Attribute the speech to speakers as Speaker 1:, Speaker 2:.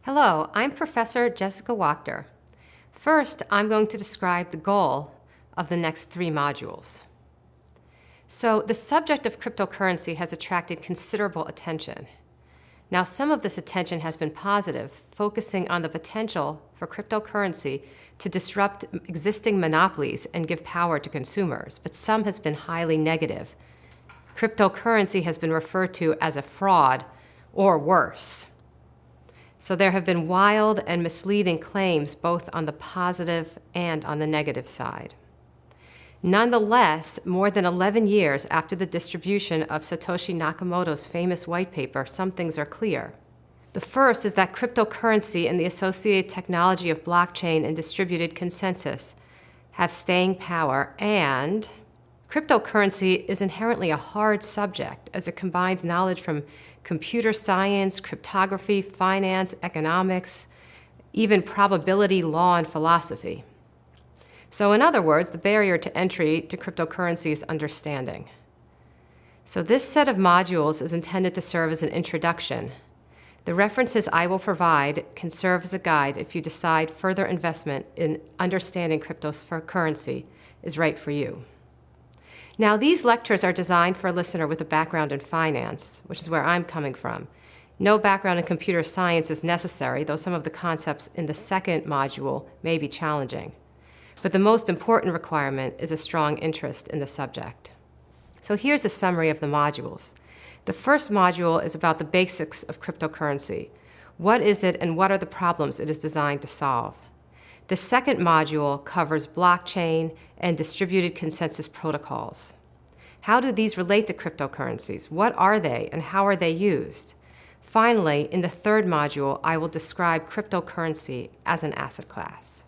Speaker 1: Hello, I'm Professor Jessica Wachter. First, I'm going to describe the goal of the next 3 modules. So, the subject of cryptocurrency has attracted considerable attention. Now, some of this attention has been positive, focusing on the potential for cryptocurrency to disrupt existing monopolies and give power to consumers, but some has been highly negative. Cryptocurrency has been referred to as a fraud or worse. So there have been wild and misleading claims both on the positive and on the negative side. Nonetheless, more than 11 years after the distribution of Satoshi Nakamoto's famous white paper, some things are clear. The first is that cryptocurrency and the associated technology of blockchain and distributed consensus have staying power, and cryptocurrency is inherently a hard subject as it combines knowledge from computer science, cryptography, finance, economics, even probability, law, and philosophy. So in other words, the barrier to entry to cryptocurrency is understanding. So this set of modules is intended to serve as an introduction. The references I will provide can serve as a guide if you decide further investment in understanding cryptocurrency is right for you. Now, these lectures are designed for a listener with a background in finance, which is where I'm coming from. No background in computer science is necessary, though some of the concepts in the second module may be challenging. But the most important requirement is a strong interest in the subject. So here's a summary of the modules. The first module is about the basics of cryptocurrency. What is it and what are the problems it is designed to solve? The second module covers blockchain and distributed consensus protocols. How do these relate to cryptocurrencies? What are they and how are they used? Finally, in the third module, I will describe cryptocurrency as an asset class.